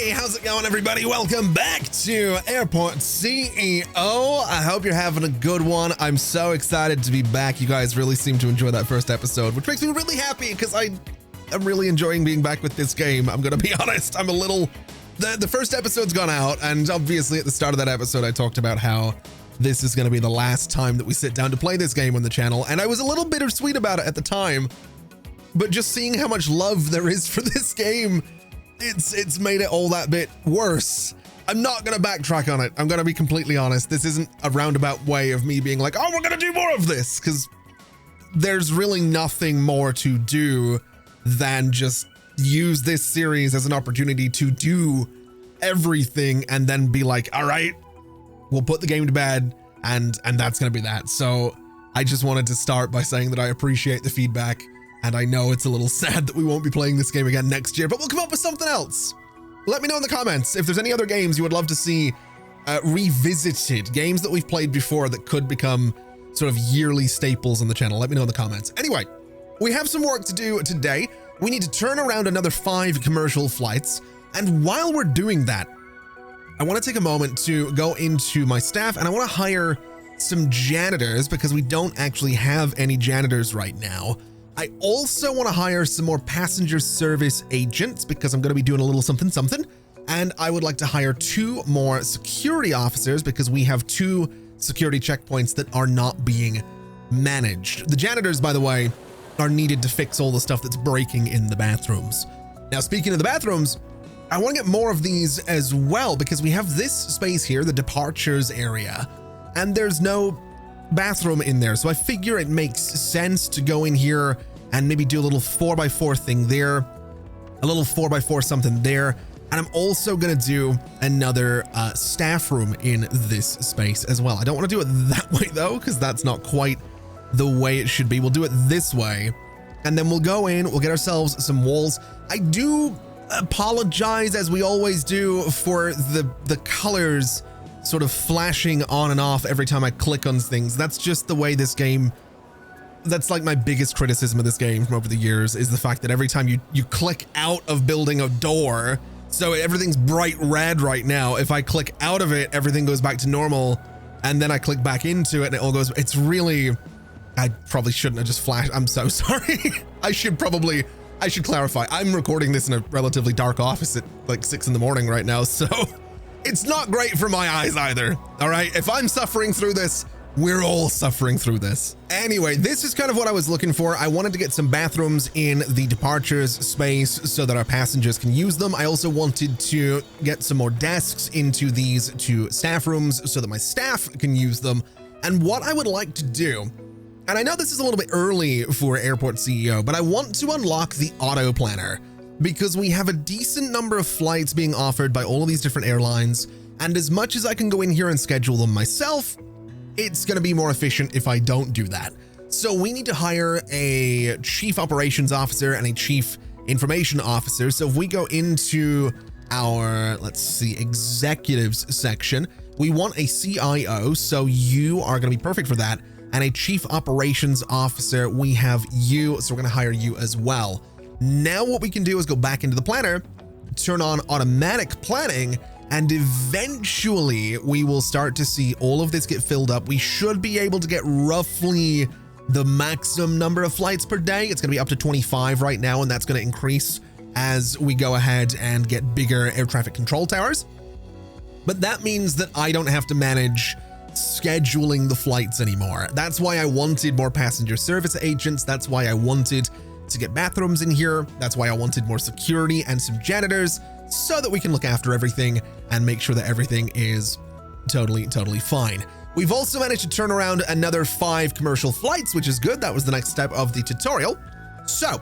Hey, how's it going, everybody? Welcome back to Airport CEO. I hope you're having a good one. I'm so excited to be back. You guys really seem to enjoy that first episode, which makes me really happy because I'm really enjoying being back with this game. I'm gonna be honest, I'm a little... The first episode's gone out, and obviously at the start of that episode, I talked about how this is gonna be the last time that we sit down to play this game on the channel, and I was a little bittersweet about it at the time, but just seeing how much love there is for this game, it's made it all that bit worse. I'm not gonna backtrack on it. I'm gonna be completely honest. This isn't a roundabout way of me being like, oh, we're gonna do more of this, because there's really nothing more to do than just use this series as an opportunity to do everything and then be like, all right, we'll put the game to bed, and that's gonna be that. So I just wanted to start by saying that I appreciate the feedback. And I know it's a little sad that we won't be playing this game again next year, but we'll come up with something else. Let me know in the comments if there's any other games you would love to see revisited, games that we've played before that could become sort of yearly staples on the channel. Let me know in the comments. Anyway, we have some work to do today. We need to turn around another 5 commercial flights. And while we're doing that, I want to take a moment to go into my staff, and I want to hire some janitors because we don't actually have any janitors right now. I also want to hire some more passenger service agents because I'm going to be doing a little something. And I would like to hire 2 more security officers because we have 2 security checkpoints that are not being managed. The janitors, by the way, are needed to fix all the stuff that's breaking in the bathrooms. Now, speaking of the bathrooms, I want to get more of these as well because we have this space here, the departures area, and there's no bathroom in there. So I figure it makes sense to go in here and maybe do a little 4x4 thing there, a little 4x4 something there. And I'm also gonna do another staff room in this space as well. I don't want to do it that way though, because that's not quite the way it should be. We'll do it this way, and then we'll go in, we'll get ourselves some walls. I do apologize, as we always do, for the colors sort of flashing on and off every time I click on things. That's just the way this game, that's like my biggest criticism of this game from over the years, is the fact that every time you click out of building a door, so everything's bright red right now. If I click out of it, everything goes back to normal, and then I click back into it and it all goes, it's really, I probably shouldn't have just flashed. I'm so sorry. I should clarify. I'm recording this in a relatively dark office at like 6 in the morning right now, so it's not great for my eyes either. All right, if I'm suffering through this, we're all suffering through this. Anyway, this is kind of what I was looking for. I wanted to get some bathrooms in the departures space so that our passengers can use them. I also wanted to get some more desks into these 2 staff rooms so that my staff can use them. And what I would like to do, and I know this is a little bit early for Airport CEO, but I want to unlock the auto planner because we have a decent number of flights being offered by all of these different airlines. And as much as I can go in here and schedule them myself, it's going to be more efficient if I don't do that. So we need to hire a chief operations officer and a chief information officer. So if we go into our, let's see, executives section, we want a CIO. So you are going to be perfect for that. And a chief operations officer, we have you. So we're going to hire you as well. Now what we can do is go back into the planner, turn on automatic planning, and eventually we will start to see all of this get filled up. We should be able to get roughly the maximum number of flights per day. It's gonna be up to 25 right now, and that's gonna increase as we go ahead and get bigger air traffic control towers. But that means that I don't have to manage scheduling the flights anymore. That's why I wanted more passenger service agents. That's why I wanted to get bathrooms in here. That's why I wanted more security and some janitors, so that we can look after everything and make sure that everything is totally fine. We've also managed to turn around another 5 commercial flights, which is good. That was the next step of the tutorial. So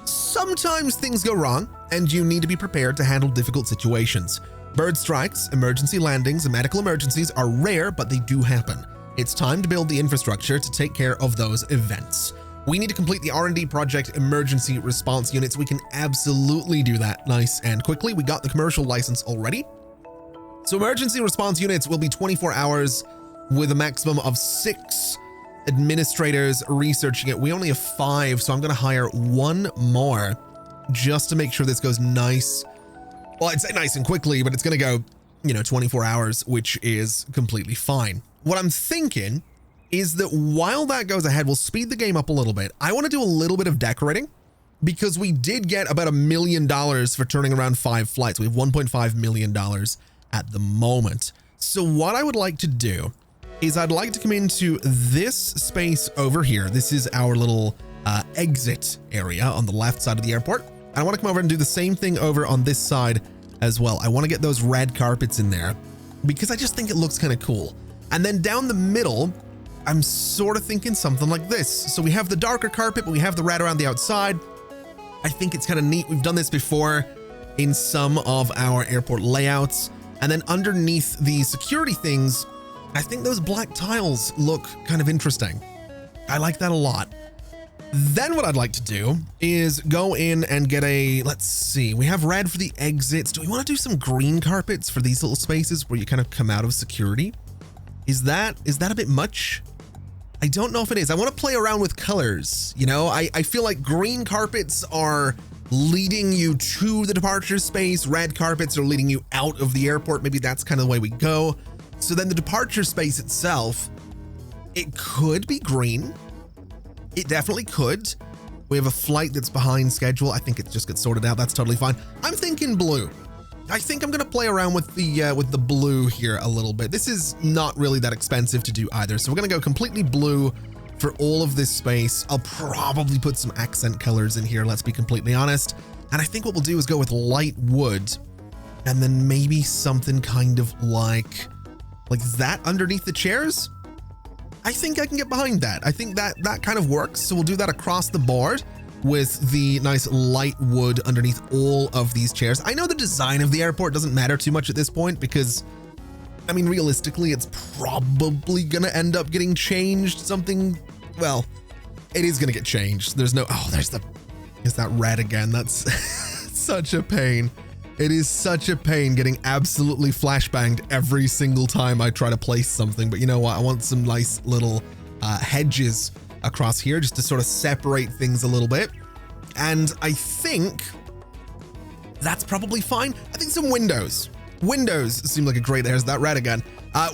sometimes things go wrong and you need to be prepared to handle difficult situations. Bird strikes, emergency landings, and medical emergencies are rare, but they do happen. It's time to build the infrastructure to take care of those events. We need to complete the R&D project emergency response units. We can absolutely do that nice and quickly. We got the commercial license already. So emergency response units will be 24 hours with a maximum of 6 administrators researching it. We only have 5, so I'm going to hire 1 more just to make sure this goes nice Well, I'd say nice and quickly, but it's going to go, 24 hours, which is completely fine. What I'm thinking is that while that goes ahead, we'll speed the game up a little bit. I want to do a little bit of decorating because we did get about $1 million for turning around 5 flights. We have $1.5 million at the moment. So what I would like to do is I'd like to come into this space over here. This is our little exit area on the left side of the airport. And I want to come over and do the same thing over on this side as well. I want to get those red carpets in there because I just think it looks kind of cool. And then down the middle, I'm sort of thinking something like this. So we have the darker carpet, but we have the red around the outside. I think it's kind of neat. We've done this before in some of our airport layouts. And then underneath the security things, I think those black tiles look kind of interesting. I like that a lot. Then what I'd like to do is go in and get let's see, we have red for the exits. Do we want to do some green carpets for these little spaces where you kind of come out of security? Is that a bit much? I don't know if it is. I want to play around with colors. I feel like green carpets are leading you to the departure space. Red carpets are leading you out of the airport. Maybe that's kind of the way we go. So then the departure space itself, it could be green. It definitely could. We have a flight that's behind schedule. I think it just gets sorted out. That's totally fine. I'm thinking blue. I think I'm going to play around with the blue here a little bit. This is not really that expensive to do either. So we're going to go completely blue for all of this space. I'll probably put some accent colors in here. Let's be completely honest. And I think what we'll do is go with light wood and then maybe something kind of like that underneath the chairs. I think I can get behind that. I think that kind of works. So we'll do that across the board with the nice light wood underneath all of these chairs. I know the design of the airport doesn't matter too much at this point because, I mean, realistically, it's probably going to end up getting changed. Well, it is going to get changed. There's that red again. That's such a pain. It is such a pain getting absolutely flashbanged every single time I try to place something. But you know what? I want some nice little hedges across here just to sort of separate things a little bit. And I think that's probably fine. I think some windows. Windows seem like a great, there's that red again.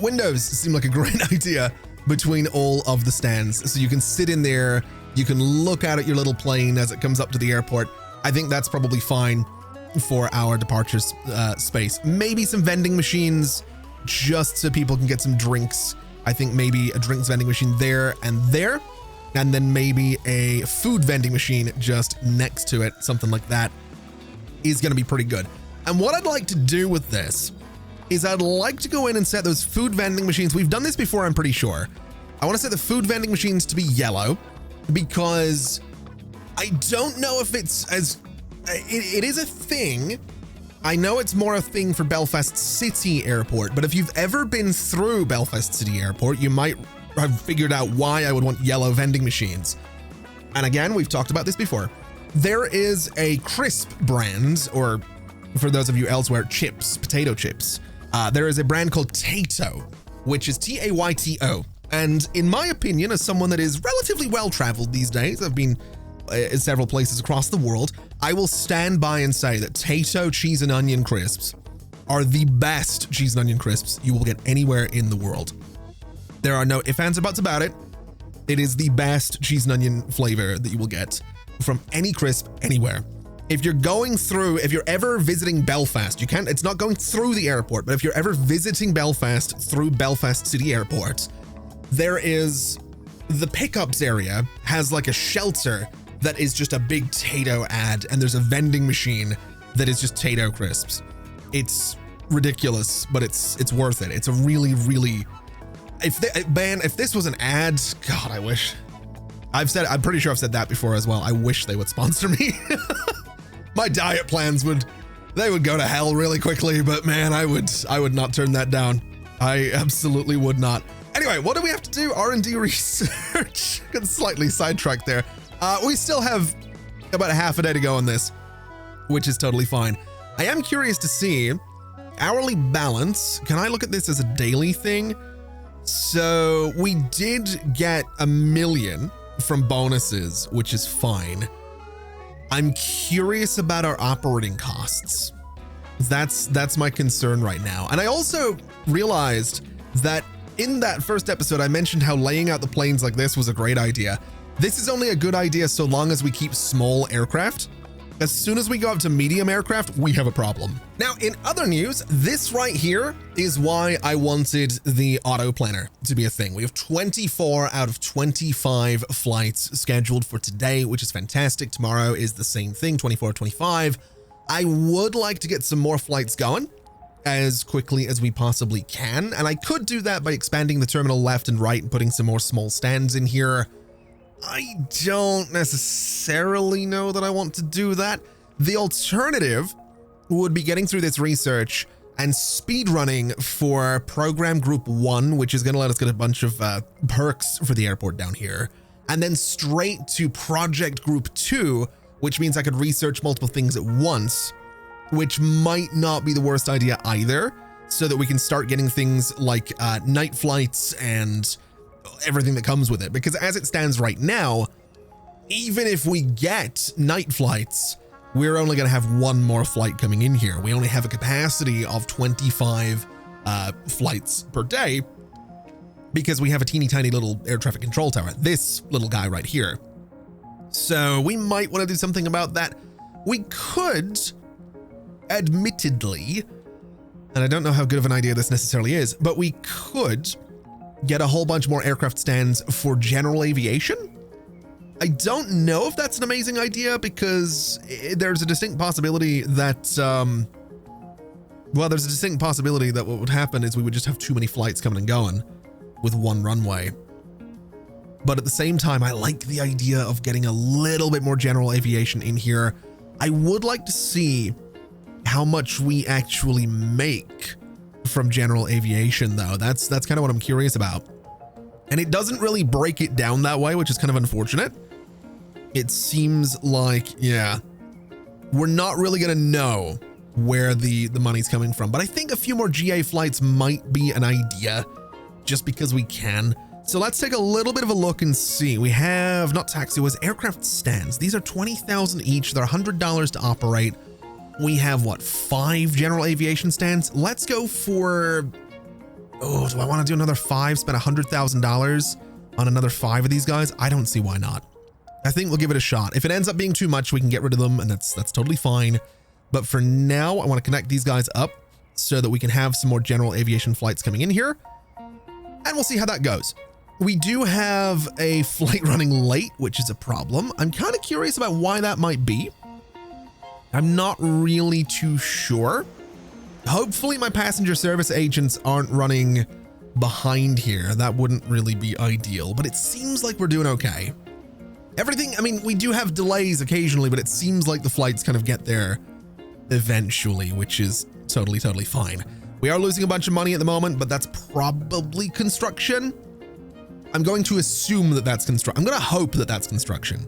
Windows seem like a great idea between all of the stands. So you can sit in there, you can look out at your little plane as it comes up to the airport. I think that's probably fine for our departure space. Maybe some vending machines just so people can get some drinks. I think maybe a drinks vending machine there, and then maybe a food vending machine just next to it. Something like that is going to be pretty good. And what I'd like to do with this is I'd like to go in and set those food vending machines. We've done this before, I'm pretty sure. I want to set the food vending machines to be yellow because I don't know if it's it is a thing. I know it's more a thing for Belfast City Airport, but if you've ever been through Belfast City Airport, you might have figured out why I would want yellow vending machines. And again, we've talked about this before. There is a crisp brand, or for those of you elsewhere, chips, potato chips. There is a brand called Tayto, which is T-A-Y-T-O. And in my opinion, as someone that is relatively well-traveled these days, I've been in several places across the world, I will stand by and say that Tayto cheese and onion crisps are the best cheese and onion crisps you will get anywhere in the world. There are no ifs, ands, or buts about it. It is the best cheese and onion flavor that you will get from any crisp anywhere. If you're ever visiting Belfast, it's not going through the airport, but if you're ever visiting Belfast through Belfast City Airport, there is the pickups area has like a shelter that is just a big Tayto ad, and there's a vending machine that is just Tayto crisps. It's ridiculous, but it's worth it. It's a really, really, if this was an ad, God, I wish. I'm pretty sure I've said that before as well. I wish they would sponsor me. My diet plans would go to hell really quickly, but man, I would not turn that down. I absolutely would not. Anyway, what do we have to do? R&D research. Got slightly sidetracked there. We still have about a half a day to go on this, which is totally fine. I am curious to see hourly balance. Can I look at this as a daily thing? So we did get $1 million from bonuses, which is fine. I'm curious about our operating costs. That's my concern right now. And I also realized that in that first episode, I mentioned how laying out the planes like this was a great idea. This is only a good idea so long as we keep small aircraft. As soon as we go up to medium aircraft, we have a problem. Now, in other news, this right here is why I wanted the auto planner to be a thing. We have 24 out of 25 flights scheduled for today, which is fantastic. Tomorrow is the same thing, 24 25. I would like to get some more flights going as quickly as we possibly can. And I could do that by expanding the terminal left and right and putting some more small stands in here. I don't necessarily know that I want to do that. The alternative would be getting through this research and speed running for program group 1, which is going to let us get a bunch of perks for the airport down here, and then straight to project group 2, which means I could research multiple things at once, which might not be the worst idea either, so that we can start getting things like night flights and everything that comes with it. Because as it stands right now, even if we get night flights, we're only going to have one more flight coming in here. We only have a capacity of 25 flights per day because we have a teeny tiny little air traffic control tower, this little guy right here. So we might want to do something about that. We could, admittedly, and I don't know how good of an idea this necessarily is, but we could get a whole bunch more aircraft stands for general aviation. I don't know if that's an amazing idea because there's a distinct possibility that, there's a distinct possibility that what would happen is we would just have too many flights coming and going with one runway. But at the same time, I like the idea of getting a little bit more general aviation in here. I would like to see how much we actually make from general aviation, though. That's kind of what I'm curious about. And it doesn't really break it down that way, which is kind of unfortunate. It seems like, yeah, we're not really going to know where the money's coming from. But I think a few more GA flights might be an idea just because we can. So let's take a little bit of a look and see. We have, not taxiways, aircraft stands. These are 20,000 each. They're $100 to operate. We have, what, 5 general aviation stands? Let's go for, do I want to do another 5, spend $100,000 on another 5 of these guys? I don't see why not. I think we'll give it a shot. If it ends up being too much, we can get rid of them, and that's totally fine. But for now, I want to connect these guys up so that we can have some more general aviation flights coming in here, and we'll see how that goes. We do have a flight running late, which is a problem. I'm kind of curious about why that might be. I'm not really too sure. Hopefully my passenger service agents aren't running behind here. That wouldn't really be ideal, but it seems like we're doing okay. Everything, I mean, we do have delays occasionally, but it seems like the flights kind of get there eventually, which is totally fine. We are losing a bunch of money at the moment, but that's probably construction. I'm going to assume that that's construction. I'm going to hope that that's construction.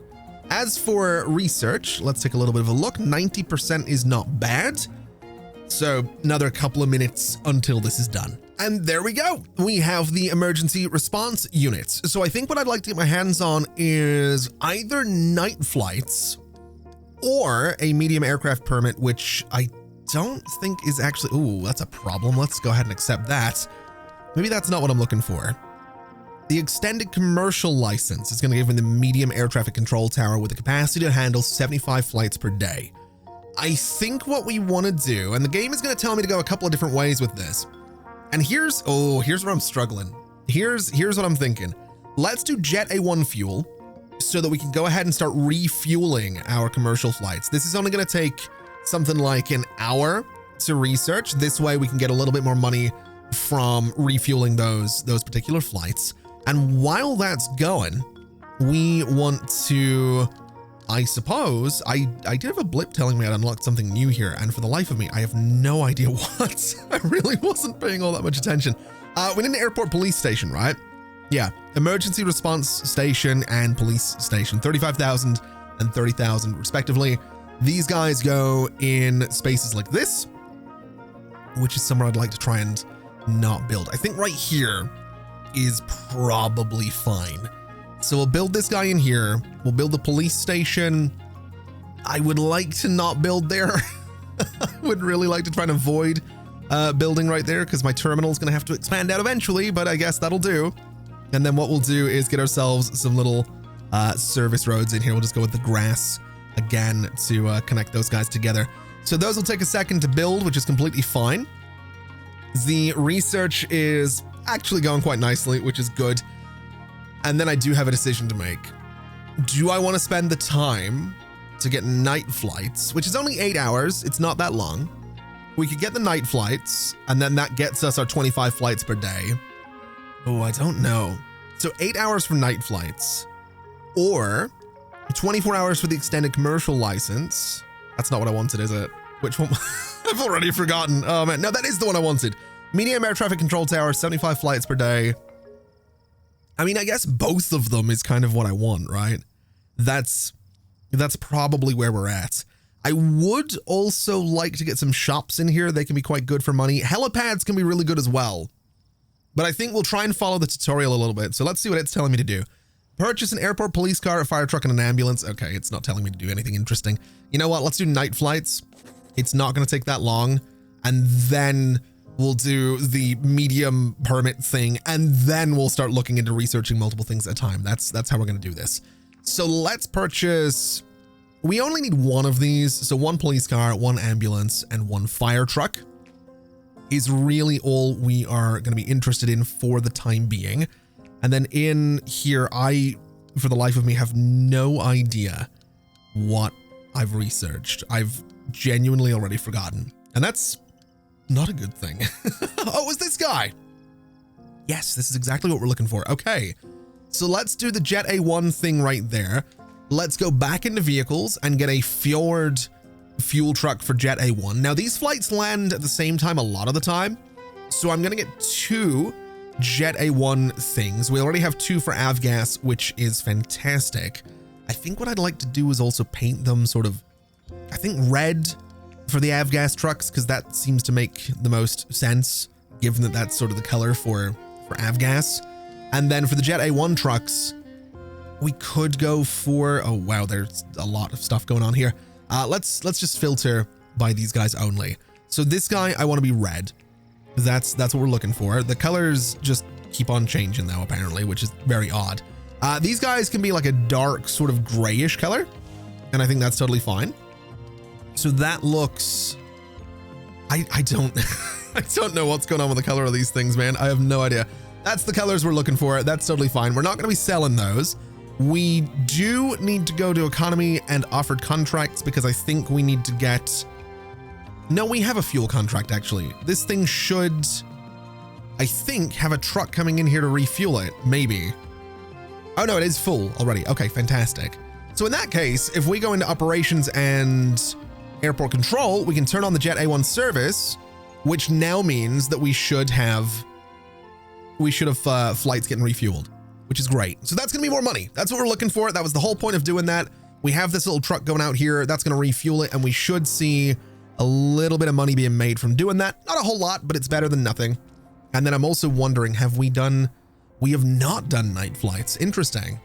As for research, let's take a little bit of a look. 90% is not bad. So another couple of minutes until this is done. And there we go. We have the emergency response units. So I think what I'd like to get my hands on is either night flights or a medium aircraft permit, which I don't think is actually, ooh, that's a problem. Let's go ahead and accept that. Maybe that's not what I'm looking for. The extended commercial license is going to give me the medium air traffic control tower with the capacity to handle 75 flights per day. I think what we want to do, and the game is going to tell me to go a couple of different ways with this. And here's where I'm struggling. Here's what I'm thinking. Let's do Jet A1 fuel so that we can go ahead and start refueling our commercial flights. This is only going to take something like an hour to research. This way we can get a little bit more money from refueling those particular flights. And while that's going, we want to, I suppose, I did have a blip telling me I'd unlocked something new here, and for the life of me, I have no idea what. I really wasn't paying all that much attention. We need an airport police station, right? Yeah, emergency response station and police station, 35,000 and 30,000 respectively. These guys go in spaces like this, which is somewhere I'd like to try and not build. I think right here is probably fine. So we'll build this guy in here. We'll build the police station. I would like to not build there. Would really like to try and avoid building right there because my terminal is going to have to expand out eventually, but I guess that'll do. And then what we'll do is get ourselves some little service roads in here. We'll just go with the grass again to connect those guys together. So those will take a second to build, which is completely fine. The research is actually going quite nicely, which is good. And then I do have a decision to make. Do I want to spend the time to get night flights, which is only 8 hours? It's not that long. We could get the night flights, and then that gets us our 25 flights per day. Oh, I don't know. So 8 hours for night flights, or 24 hours for the extended commercial license. That's not what I wanted, is it? Which one? I've already forgotten. Oh man, no, that is the one I wanted. Medium air traffic control tower, 75 flights per day. I mean, I guess both of them is kind of what I want, right? That's probably where we're at. I would also like to get some shops in here. They can be quite good for money. Helipads can be really good as well. But I think we'll try and follow the tutorial a little bit. So let's see what it's telling me to do. Purchase an airport police car, a fire truck, and an ambulance. Okay, it's not telling me to do anything interesting. You know what? Let's do night flights. It's not going to take that long. And then we'll do the medium permit thing. And then we'll start looking into researching multiple things at a time. That's how we're going to do this. So let's purchase... We only need one of these. So one police car, one ambulance, and one fire truck is really all we are going to be interested in for the time being. And then in here, I, for the life of me, have no idea what I've researched. I've genuinely already forgotten. And that's not a good thing. Oh, it was this guy. Yes, this is exactly what we're looking for. Okay, so let's do the Jet A1 thing right there. Let's go back into vehicles and get a Fjord fuel truck for Jet A1. Now, these flights land at the same time a lot of the time. So I'm going to get 2 Jet A1 things. We already have 2 for Avgas, which is fantastic. I think what I'd like to do is also paint them sort of, I think red for the Avgas trucks, because that seems to make the most sense, given that that's sort of the color for Avgas. And then for the Jet A1 trucks, we could go for, oh wow, there's a lot of stuff going on here. Let's just filter by these guys only. So this guy, I want to be red. That's what we're looking for. The colors just keep on changing though, apparently, which is very odd. These guys can be like a dark sort of grayish color, and I think that's totally fine. So that looks, I don't, I don't know what's going on with the color of these things, man. I have no idea. That's the colors we're looking for. That's totally fine. We're not going to be selling those. We do need to go to economy and offered contracts because I think we need to get, no, we have a fuel contract actually. This thing should, I think, have a truck coming in here to refuel it, maybe. Oh no, it is full already. Okay, fantastic. So in that case, if we go into operations and airport control, we can turn on the Jet A1 service, which now means that we should have flights getting refueled, which is great. So that's going to be more money. That's what we're looking for. That was the whole point of doing that. We have this little truck going out here. That's going to refuel it. And we should see a little bit of money being made from doing that. Not a whole lot, but it's better than nothing. And then I'm also wondering, we have not done night flights. Interesting.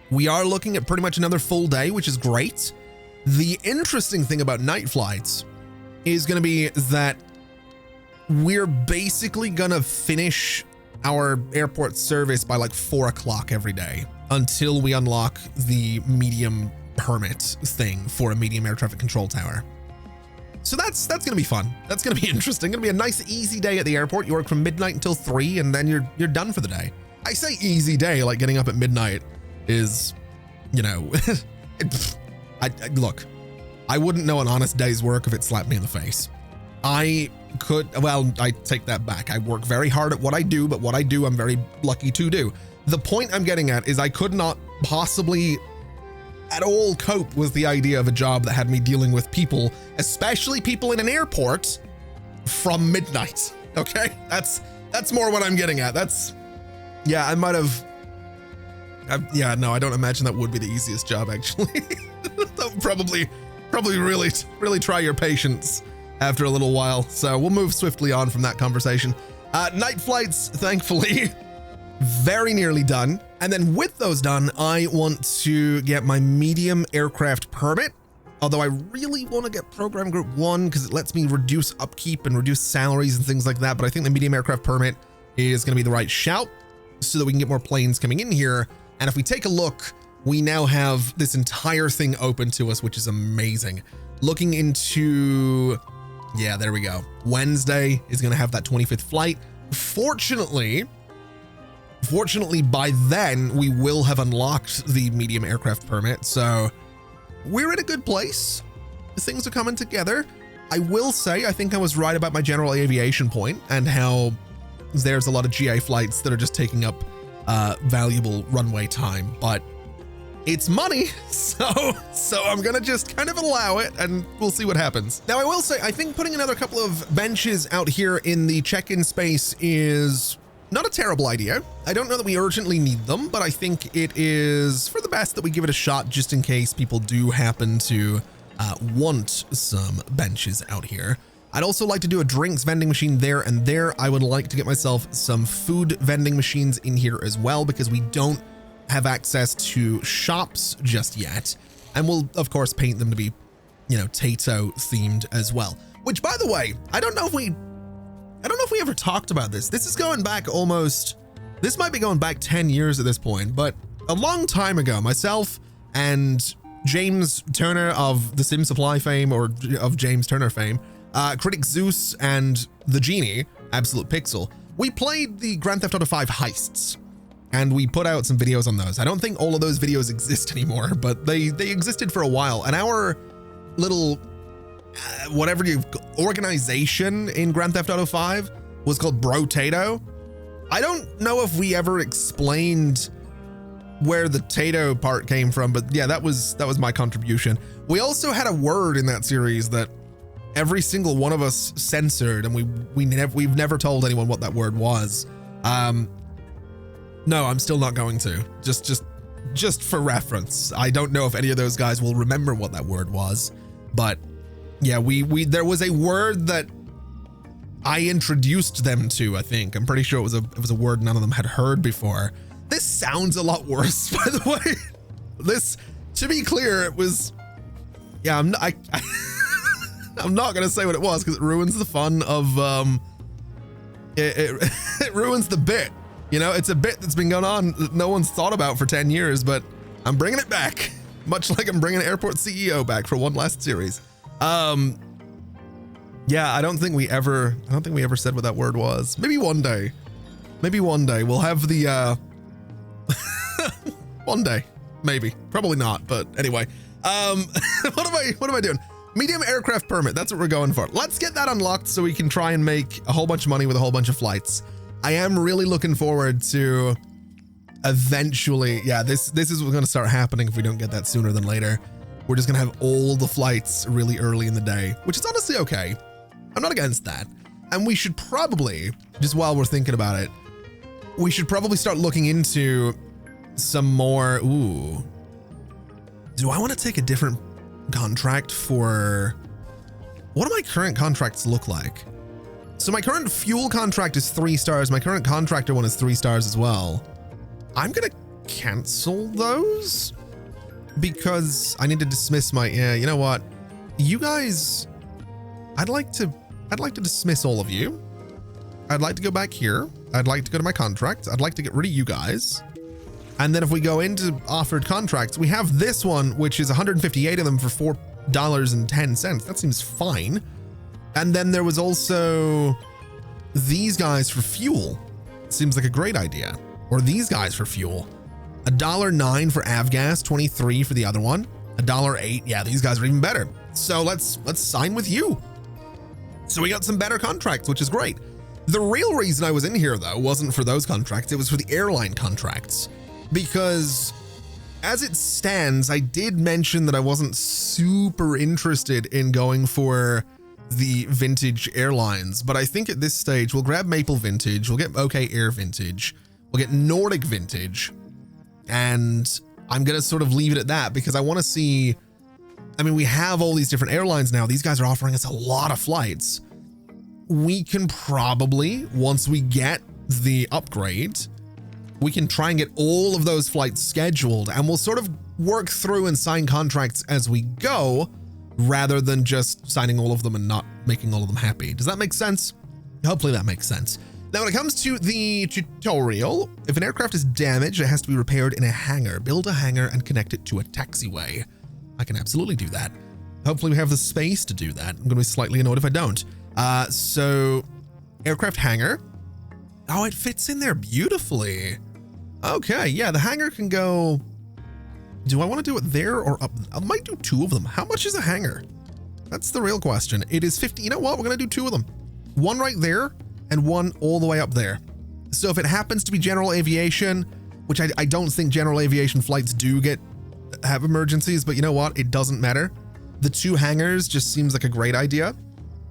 We are looking at pretty much another full day, which is great. The interesting thing about night flights is going to be that we're basically going to finish our airport service by like 4 o'clock every day until we unlock the medium permit thing for a medium air traffic control tower. So that's going to be fun. That's going to be interesting. Going to be a nice, easy day at the airport. You work from midnight until 3 and then you're done for the day. I say easy day, like getting up at midnight is, you know, look, I wouldn't know an honest day's work if it slapped me in the face. I take that back. I work very hard at what I do, but what I do, I'm very lucky to do. The point I'm getting at is I could not possibly at all cope with the idea of a job that had me dealing with people, especially people in an airport, from midnight. Okay, that's more what I'm getting at. Yeah, I might have. Yeah, no, I don't imagine that would be the easiest job actually. That would probably really try your patience after a little while. So we'll move swiftly on from that conversation. Night flights, thankfully, very nearly done. And then with those done, I want to get my medium aircraft permit Although I really want to get program group 1 because it lets me reduce upkeep and reduce salaries and things like that. But I think the medium aircraft permit is going to be the right shout so that we can get more planes coming in here. And if we take a look, we now have this entire thing open to us, which is amazing. Looking into, yeah, there we go. Wednesday is going to have that 25th flight. Fortunately, by then we will have unlocked the medium aircraft permit. So we're in a good place. Things are coming together. I will say, I think I was right about my general aviation point and how there's a lot of GA flights that are just taking up valuable runway time, but it's money. So I'm going to just kind of allow it and we'll see what happens. Now, I will say, I think putting another couple of benches out here in the check-in space is not a terrible idea. I don't know that we urgently need them, but I think it is for the best that we give it a shot just in case people do happen to want some benches out here. I'd also like to do a drinks vending machine there and there. I would like to get myself some food vending machines in here as well, because we don't have access to shops just yet. And we'll of course paint them to be, you know, Tato themed as well, which, by the way, I don't know if we ever talked about this. This is going back this might be going back 10 years at this point, but a long time ago, myself and James Turner of the Sim Supply fame, or of James Turner fame, Critic Zeus and the Genie, Absolute Pixel, we played the Grand Theft Auto 5 heists, and we put out some videos on those. I don't think all of those videos exist anymore, but they existed for a while. And our little organization in Grand Theft Auto 5 was called Bro Tato. I don't know if we ever explained where the Tato part came from, but yeah, that was my contribution. We also had a word in that series that every single one of us censored, and we've never told anyone what that word was. No, I'm still not going to. Just for reference. I don't know if any of those guys will remember what that word was, but yeah, there was a word that I introduced them to, I think. I'm pretty sure it was a word none of them had heard before. This sounds a lot worse, by the way. This, to be clear, it was, yeah, I'm not gonna say what it was because it ruins the fun of, it ruins the bit. You know, it's a bit that's been going on that no one's thought about for 10 years, but I'm bringing it back, much like I'm bringing Airport CEO back for one last series. Yeah, I don't think we ever said what that word was. Maybe one day we'll have the, one day, maybe, probably not. But anyway, what am I doing? Medium aircraft permit. That's what we're going for. Let's get that unlocked so we can try and make a whole bunch of money with a whole bunch of flights. I am really looking forward to eventually. Yeah, this is what's going to start happening if we don't get that sooner than later. We're just going to have all the flights really early in the day, which is honestly okay. I'm not against that. And we should probably, just while we're thinking about it, we should probably start looking into some more. Ooh, do I want to take a different contract for, what do my current contracts look like? So my current fuel contract is 3 stars. My current contractor one is 3 stars as well. I'm going to cancel those because I need to dismiss my, yeah, you know what? You guys, I'd like to dismiss all of you. I'd like to go back here. I'd like to go to my contract. I'd like to get rid of you guys. And then if we go into offered contracts, we have this one, which is 158 of them for $4.10. That seems fine. And then there was also these guys for fuel. Seems like a great idea. Or these guys for fuel. $1.09 for avgas, 23 for the other one. $1.08. Yeah, these guys are even better. So let's sign with you. So we got some better contracts, which is great. The real reason I was in here, though, wasn't for those contracts. It was for the airline contracts. Because as it stands, I did mention that I wasn't super interested in going for the vintage airlines. But I think at this stage, we'll grab Maple Vintage. We'll get OK Air Vintage. We'll get Nordic Vintage. And I'm going to sort of leave it at that because I want to see. I mean, we have all these different airlines now. These guys are offering us a lot of flights. We can probably, once we get the upgrade, we can try and get all of those flights scheduled, and we'll sort of work through and sign contracts as we go. rather than just signing all of them and not making all of them happy. Does that make sense? Hopefully that makes sense. Now, when it comes to the tutorial, if an aircraft is damaged, it has to be repaired in a hangar. Build a hangar and connect it to a taxiway. I can absolutely do that. Hopefully we have the space to do that. I'm going to be slightly annoyed if I don't. So aircraft hangar. Oh, it fits in there beautifully. Okay, yeah, the hangar can go. Do I want to do it there or up? I might do 2 of them. How much is a hangar? That's the real question. It is 50. You know what? We're going to do 2 of them. One right there and one all the way up there. So if it happens to be general aviation, which I don't think general aviation flights do have emergencies, but you know what? It doesn't matter. The 2 hangars just seems like a great idea,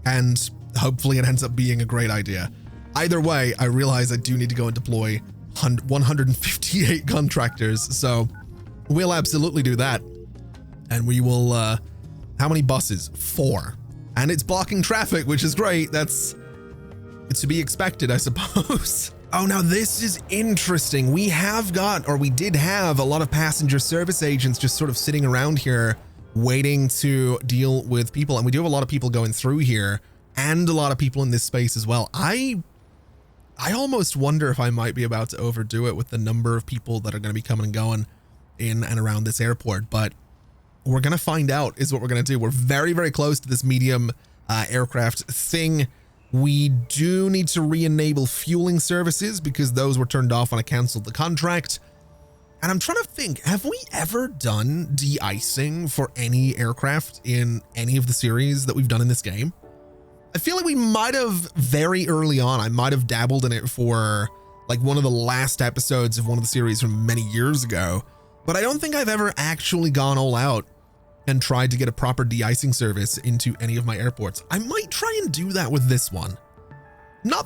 and hopefully it ends up being a great idea. Either way, I realize I do need to go and deploy 158 contractors, so we'll absolutely do that. And we will, how many buses? 4. And it's blocking traffic, which is great. It's to be expected, I suppose. Oh, now this is interesting. We did have a lot of passenger service agents just sort of sitting around here waiting to deal with people. And we do have a lot of people going through here and a lot of people in this space as well. I almost wonder if I might be about to overdo it with the number of people that are going to be coming and going in and around this airport, but we're going to find out is what we're going to do. We're very, very close to this medium aircraft thing. We do need to re-enable fueling services because those were turned off when I canceled the contract. And I'm trying to think, have we ever done de-icing for any aircraft in any of the series that we've done in this game? I feel like we might have very early on. I might have dabbled in it for like one of the last episodes of one of the series from many years ago, but I don't think I've ever actually gone all out and tried to get a proper de-icing service into any of my airports. I might try and do that with this one.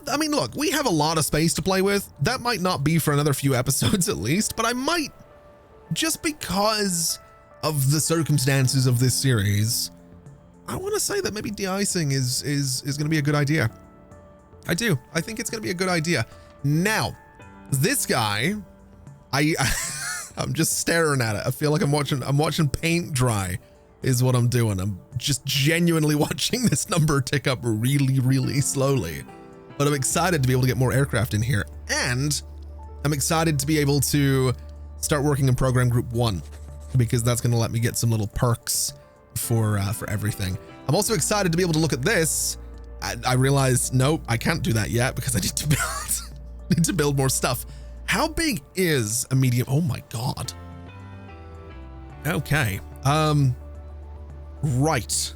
I mean, look, we have a lot of space to play with. That might not be for another few episodes at least, but I might, just because of the circumstances of this series, I want to say that maybe de-icing is going to be a good idea. I do. I think it's going to be a good idea. Now, this guy, I'm just staring at it. I feel like I'm watching paint dry is what I'm doing. I'm just genuinely watching this number tick up really, really slowly. But I'm excited to be able to get more aircraft in here. And I'm excited to be able to start working in program group 1 because that's going to let me get some little perks for everything. I'm also excited to be able to look at this. I realized, nope, I can't do that yet because I need to build more stuff. How big is a medium? Oh my God. Okay. Right.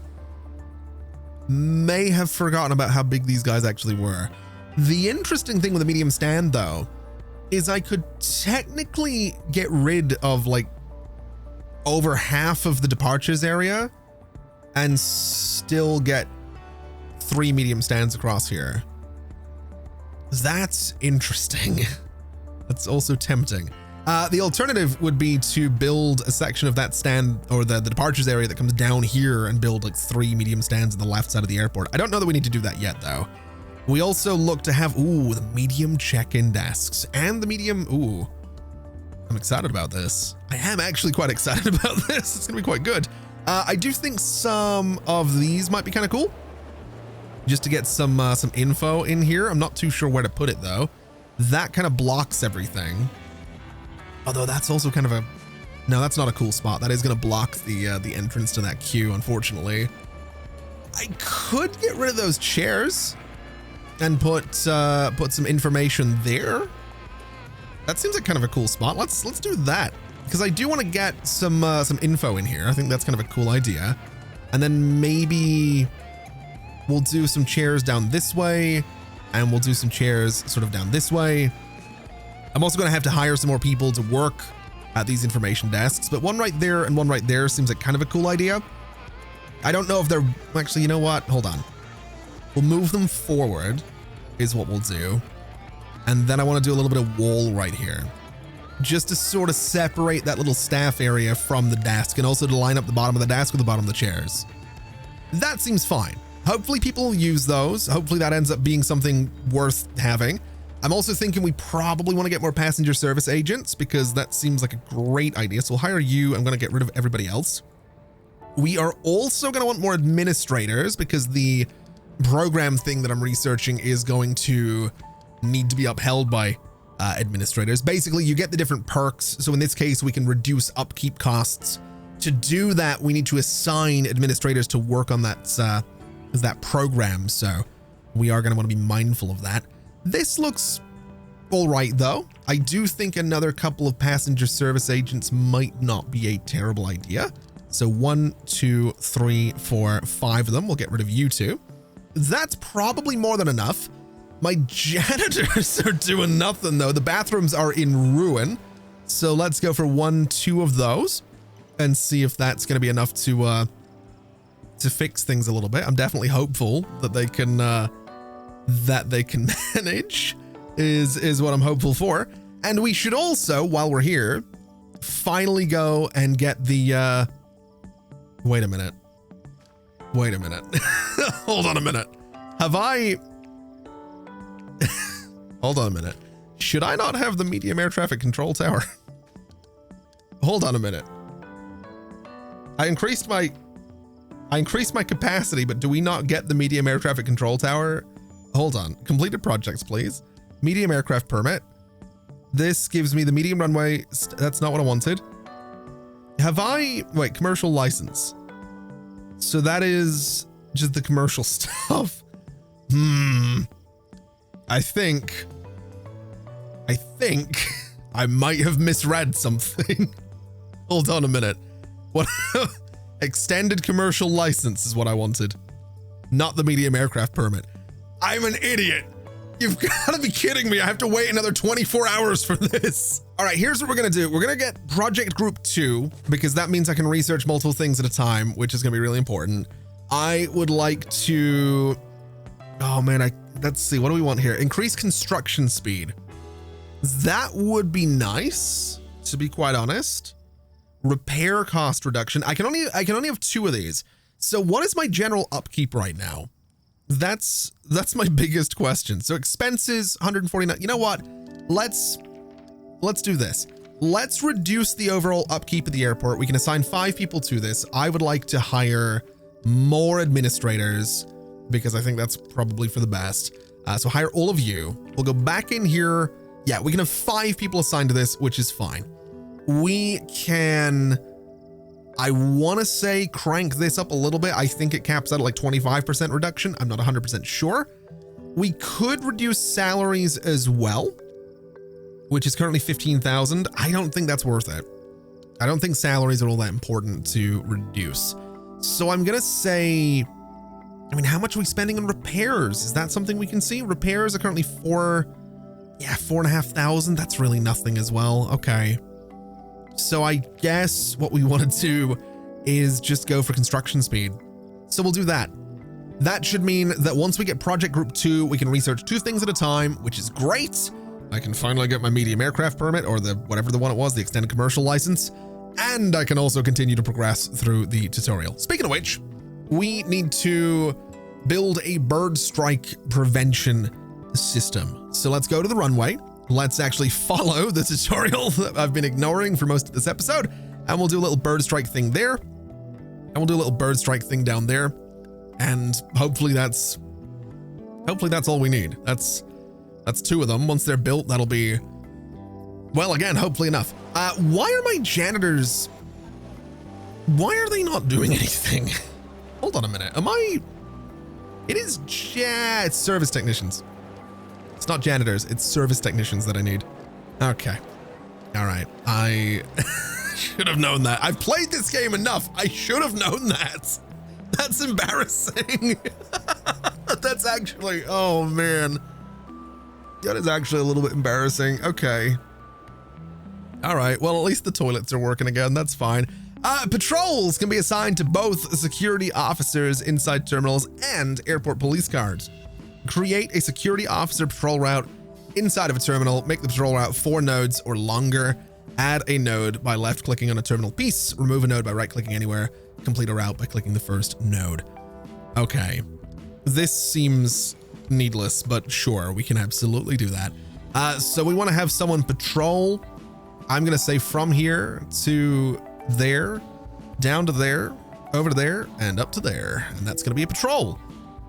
May have forgotten about how big these guys actually were. The interesting thing with a medium stand though, is I could technically get rid of like over half of the departures area and still get 3 medium stands across here. That's interesting. That's also tempting. The alternative would be to build a section of that stand or the departures area that comes down here and build like 3 medium stands on the left side of the airport. I don't know that we need to do that yet though. We also look to have, the medium check-in desks and the medium, I'm excited about this. I am actually quite excited about this. It's gonna be quite good. I do think some of these might be kind of cool just to get some info in here. I'm not too sure where to put it though. That kind of blocks everything. Although that's also kind of no, that's not a cool spot. That is going to block the entrance to that queue, unfortunately. I could get rid of those chairs and put some information there. That seems like kind of a cool spot. Let's do that because I do want to get some info in here. I think that's kind of a cool idea. And then maybe we'll do some chairs down this way and we'll do some chairs sort of down this way. I'm also going to have to hire some more people to work at these information desks, but one right there and one right there seems like kind of a cool idea. I don't know if they're actually, you know what? Hold on. We'll move them forward is what we'll do. And then I want to do a little bit of wall right here just to sort of separate that little staff area from the desk and also to line up the bottom of the desk with the bottom of the chairs. That seems fine. Hopefully people will use those. Hopefully that ends up being something worth having. I'm also thinking we probably want to get more passenger service agents because that seems like a great idea. So we'll hire you. I'm going to get rid of everybody else. We are also going to want more administrators because the program thing that I'm researching is going to need to be upheld by administrators. Basically, you get the different perks. So in this case, we can reduce upkeep costs. To do that, we need to assign administrators to work on that program. So we are going to want to be mindful of that. This looks all right, though. I do think another couple of passenger service agents might not be a terrible idea. So 1, 2, 3, 4, 5 of them. We'll get rid of you two. That's probably more than enough. My janitors are doing nothing, though. The bathrooms are in ruin. So let's go for 1, 2 of those and see if that's going to be enough to fix things a little bit. I'm definitely hopeful that they can manage is what I'm hopeful for. And we should also, while we're here, finally go and get the wait a minute. Hold on a minute. Hold on a minute. Should I not have the medium air traffic control tower? Hold on a minute. I increased my capacity, but do we not get the medium air traffic control tower? Hold on. Completed projects, please. Medium aircraft permit. This gives me the medium runway. That's not what I wanted. Wait, commercial license. So that is just the commercial stuff. I think I might have misread something. Hold on a minute. What? Extended commercial license is what I wanted, not the medium aircraft permit. I'm an idiot. You've got to be kidding me. I have to wait another 24 hours for this. All right, here's what we're going to do. We're going to get project group 2 because that means I can research multiple things at a time, which is going to be really important. I would like to, oh man, let's see. What do we want here? Increase construction speed. That would be nice, to be quite honest. Repair cost reduction. I can only have 2 of these. So what is my general upkeep right now? That's my biggest question. So expenses, 149. You know what? Let's do this. Let's reduce the overall upkeep of the airport. We can assign 5 people to this. I would like to hire more administrators because I think that's probably for the best. So hire all of you. We'll go back in here. Yeah, we can have 5 people assigned to this, which is fine. We can, I want to say, crank this up a little bit. I think it caps out at like 25% reduction. I'm not 100% sure. We could reduce salaries as well, which is currently 15,000. I don't think that's worth it. I don't think salaries are all that important to reduce. So I'm going to say, I mean, how much are we spending on repairs? Is that something we can see? Repairs are currently 4,500. That's really nothing as well. Okay. So I guess what we want to do is just go for construction speed. So we'll do that. That should mean that once we get project group 2, we can research 2 things at a time, which is great. I can finally get my medium aircraft permit or whatever the one it was, the extended commercial license. And I can also continue to progress through the tutorial. Speaking of which, we need to build a bird strike prevention system. So let's go to the runway. Let's actually follow the tutorial that I've been ignoring for most of this episode. And we'll do a little bird strike thing there. And we'll do a little bird strike thing down there. And hopefully that's all we need. That's 2 of them. Once they're built, that'll be, well, again, hopefully enough. Why are my janitors, why are they not doing anything? Hold on a minute. It's service technicians. It's not janitors, it's service technicians that I need. Okay. All right. I should have known that. I've played this game enough. I should have known that. That's embarrassing. That's actually, oh man. That is actually a little bit embarrassing. Okay. All right. Well, at least the toilets are working again. That's fine. Patrols can be assigned to both security officers inside terminals and airport police cars. Create a security officer patrol route inside of a terminal. Make the patrol route 4 nodes or longer. Add a node by left clicking on a terminal piece. Remove a node by right clicking anywhere. Complete a route by clicking the first node. Okay. This seems needless, but sure, we can absolutely do that. So we want to have someone patrol. I'm going to say from here to there, down to there, over to there and up to there. And that's going to be a patrol.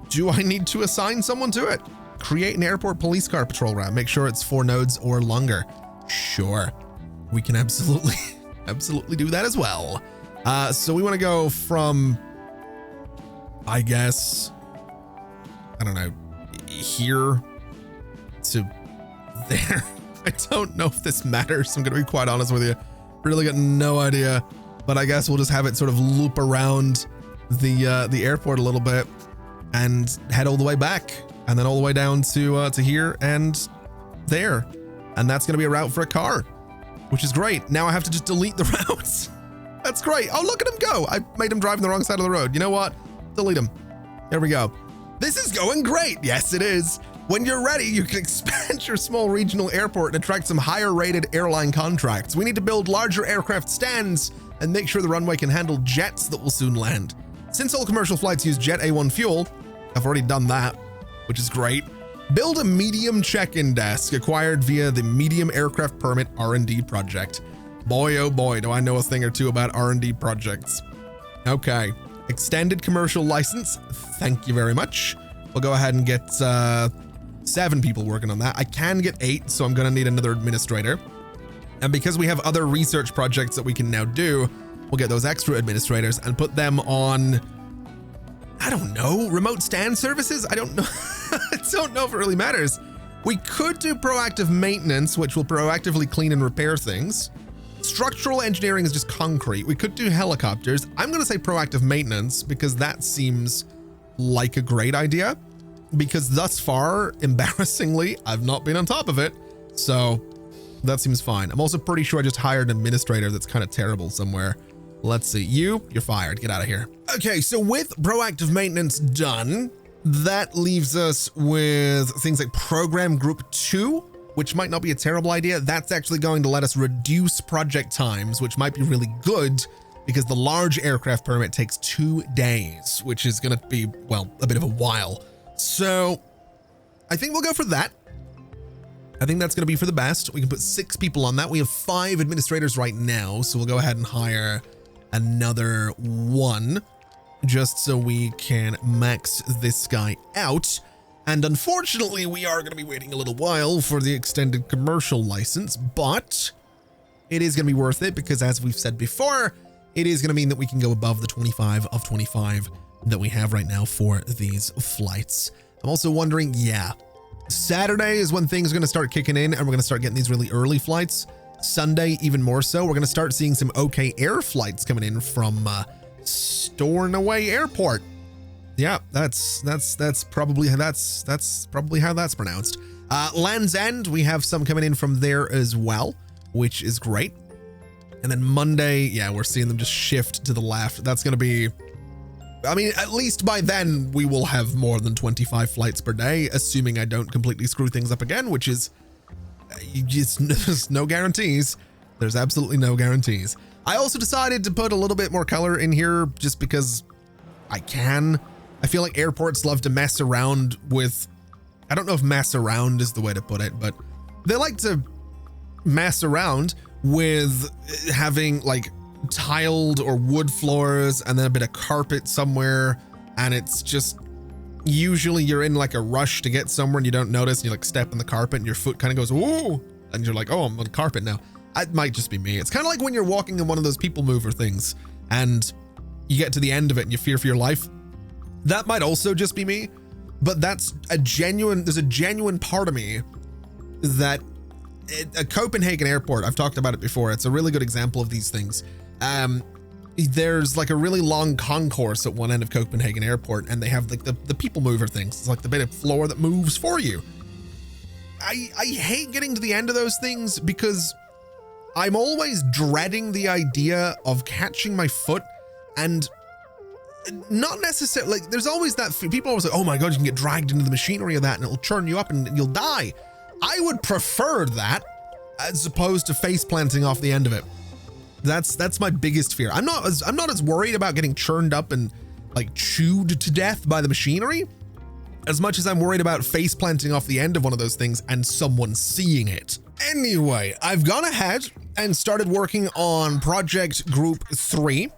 Do I need to assign someone to it? Create an airport police car patrol route. Make sure it's 4 nodes or longer. Sure. We can absolutely do that as well. So we want to go from, I guess, I don't know, here to there. I don't know if this matters. I'm going to be quite honest with you. Really got no idea, but I guess we'll just have it sort of loop around the airport a little bit and head all the way back and then all the way down to here and there. And that's going to be a route for a car, which is great. Now I have to just delete the routes. That's great. Oh, look at him go. I made him drive on the wrong side of the road. You know what? Delete him. There we go. This is going great. Yes, it is. When you're ready, you can expand your small regional airport and attract some higher rated airline contracts. We need to build larger aircraft stands and make sure the runway can handle jets that will soon land. Since all commercial flights use Jet A1 fuel, I've already done that, which is great. Build a medium check-in desk acquired via the Medium Aircraft Permit R&D project. Boy, oh boy, do I know a thing or two about R&D projects. Okay, extended commercial license. Thank you very much. We'll go ahead and get 7 people working on that. I can get 8, so I'm gonna need another administrator. And because we have other research projects that we can now do, we'll get those extra administrators and put them on, I don't know, remote stand services? I don't know. I don't know if it really matters. We could do proactive maintenance, which will proactively clean and repair things. Structural engineering is just concrete. We could do helicopters. I'm going to say proactive maintenance because that seems like a great idea, because thus far, embarrassingly, I've not been on top of it. So that seems fine. I'm also pretty sure I just hired an administrator that's kind of terrible somewhere. Let's see. You're fired. Get out of here. Okay, so with proactive maintenance done, that leaves us with things like program group 2, which might not be a terrible idea. That's actually going to let us reduce project times, which might be really good because the large aircraft permit takes 2 days, which is going to be, well, a bit of a while. So I think we'll go for that. I think that's going to be for the best. We can put 6 people on that. We have 5 administrators right now, so we'll go ahead and hire another 1 just so we can max this guy out. And unfortunately, we are going to be waiting a little while for the extended commercial license, but it is going to be worth it because, as we've said before, it is going to mean that we can go above the 25 of 25 that we have right now for these flights. I'm also wondering, yeah, Saturday is when things are going to start kicking in and we're going to start getting these really early flights. Sunday, even more so. We're going to start seeing some OK Air flights coming in from Stornoway Airport. Yeah, that's probably how that's pronounced. Land's End, we have some coming in from there as well, which is great. And then Monday, yeah, we're seeing them just shift to the left. That's going to be, I mean, at least by then we will have more than 25 flights per day, assuming I don't completely screw things up again, which is there's no guarantees. There's absolutely no guarantees. I also decided to put a little bit more color in here just because I can. I feel like airports love to mess around with, I don't know if mess around is the way to put it, but they like to mess around with having like tiled or wood floors and then a bit of carpet somewhere. And it's just, usually you're in like a rush to get somewhere and you don't notice and you like step in the carpet and your foot kind of goes, whoa, and you're like, oh, I'm on carpet now. It might just be me. It's kind of like when you're walking in one of those people mover things and you get to the end of it and you fear for your life. That might also just be me, but there's a genuine part of me that a Copenhagen airport, I've talked about it before. It's a really good example of these things. There's like a really long concourse at one end of Copenhagen airport and they have like the people mover things. It's like the bit of floor that moves for you. I hate getting to the end of those things because I'm always dreading the idea of catching my foot and not necessarily, like there's always that, people always like, oh my God, you can get dragged into the machinery of that and it'll churn you up and you'll die. I would prefer that as opposed to face planting off the end of it. That's my biggest fear. I'm not as worried about getting churned up and like chewed to death by the machinery as much as I'm worried about face planting off the end of one of those things and someone seeing it. Anyway, I've gone ahead and started working on project group 3.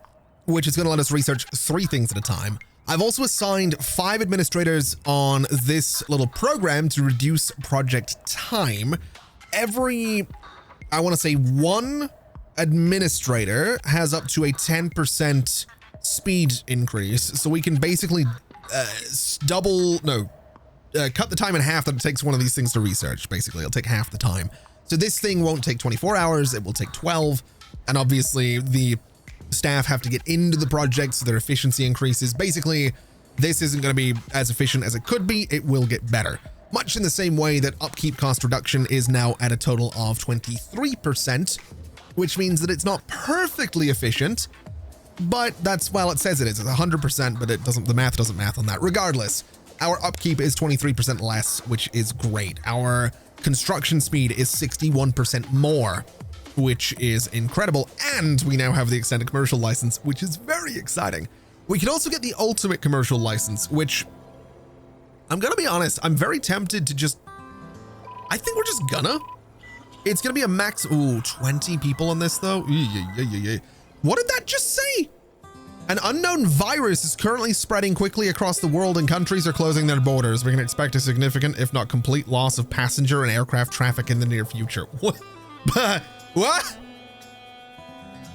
which is going to let us research 3 things at a time. I've also assigned 5 administrators on this little program to reduce project time. Every, I want to say 1 administrator has up to a 10% speed increase. So we can basically cut the time in half that it takes one of these things to research. Basically, it'll take half the time. So this thing won't take 24 hours. It will take 12. And obviously the staff have to get into the project, so their efficiency increases. Basically, this isn't going to be as efficient as it could be. It will get better. Much in the same way that upkeep cost reduction is now at a total of 23%, which means that it's not perfectly efficient, but that's, well, it says it is. It's 100%, but it doesn't, the math doesn't math on that. Regardless, our upkeep is 23% less, which is great. Our construction speed is 61% more, which is incredible. And we now have the extended commercial license, which is very exciting. We can also get the ultimate commercial license, which I'm going to be honest, I'm very tempted to just, I think we're just gonna. It's going to be a max, 20 people on this though. What did that just say? An unknown virus is currently spreading quickly across the world and countries are closing their borders. We can expect a significant, if not complete, loss of passenger and aircraft traffic in the near future. What? What?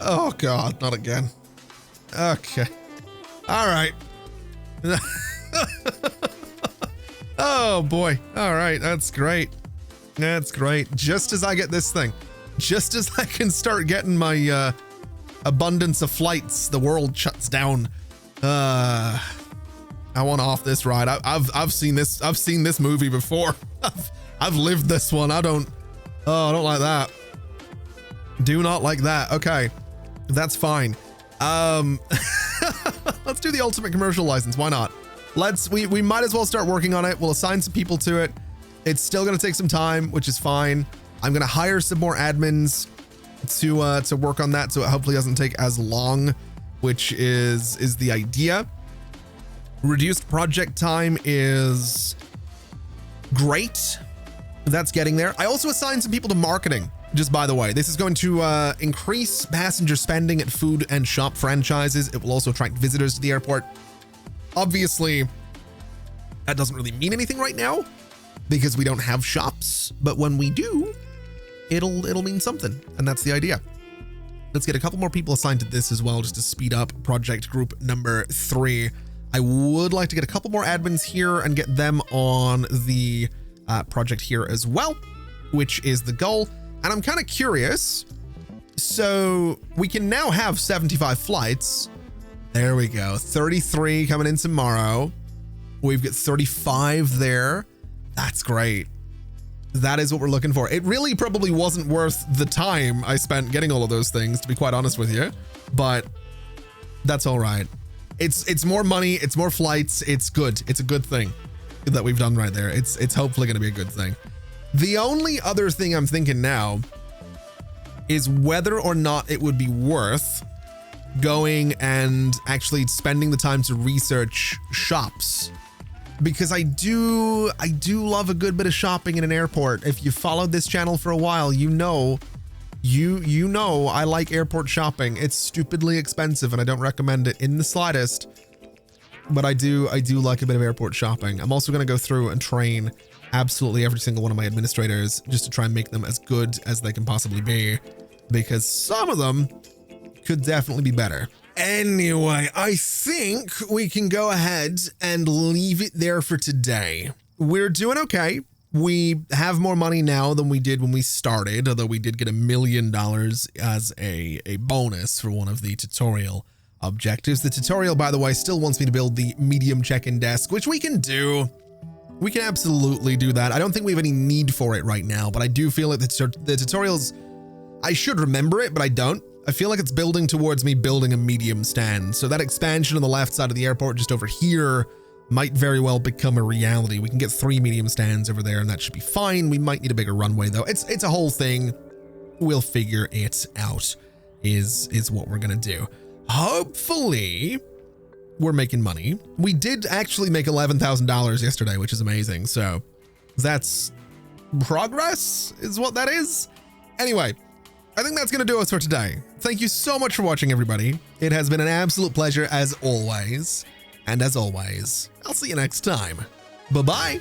Oh God, not again. Okay. All right. Oh boy. All right. That's great. That's great. Just as I get this thing, just as I can start getting my abundance of flights, the world shuts down. I want off this ride. I've seen this. I've seen this movie before. I've lived this one. I don't like that. Do not like that. Okay, that's fine. Let's do the ultimate commercial license. Why not? We might as well start working on it. We'll assign some people to it. It's still going to take some time, which is fine. I'm going to hire some more admins to work on that, so it hopefully doesn't take as long, which is the idea. Reduced project time is great. That's getting there. I also assigned some people to marketing. Just by the way, this is going to increase passenger spending at food and shop franchises. It will also attract visitors to the airport. Obviously, that doesn't really mean anything right now because we don't have shops, but when we do, it'll mean something, and that's the idea. Let's get a couple more people assigned to this as well, just to speed up project group number 3. I would like to get a couple more admins here and get them on the project here as well, which is the goal. And I'm kind of curious. So we can now have 75 flights. There we go. 33 coming in tomorrow. We've got 35 there. That's great. That is what we're looking for. It really probably wasn't worth the time I spent getting all of those things, to be quite honest with you, but that's all right. It's more money. It's more flights. It's good. It's a good thing that we've done right there. It's hopefully going to be a good thing. The only other thing I'm thinking now is whether or not it would be worth going and actually spending the time to research shops, because I do love a good bit of shopping in an airport. If you followed this channel for a while, you know I like airport shopping. It's stupidly expensive and I don't recommend it in the slightest, but I do like a bit of airport shopping. I'm also going to go through and train absolutely every single one of my administrators just to try and make them as good as they can possibly be, because some of them could definitely be better. Anyway, I think we can go ahead and leave it there for today. We're doing okay. We have more money now than we did when we started, although we did get $1 million as a bonus for one of the tutorial objectives. The tutorial, by the way, still wants me to build the medium check-in desk, which we can do. We can absolutely do that. I don't think we have any need for it right now, but I do feel like the tutorials, I should remember it, but I don't. I feel like it's building towards me building a medium stand. So that expansion on the left side of the airport just over here might very well become a reality. We can get 3 medium stands over there and that should be fine. We might need a bigger runway though. It's a whole thing. We'll figure it out is what we're going to do. Hopefully we're making money. We did actually make $11,000 yesterday, which is amazing. So that's progress is what that is. Anyway, I think that's going to do us for today. Thank you so much for watching, everybody. It has been an absolute pleasure as always. And as always, I'll see you next time. Bye-bye.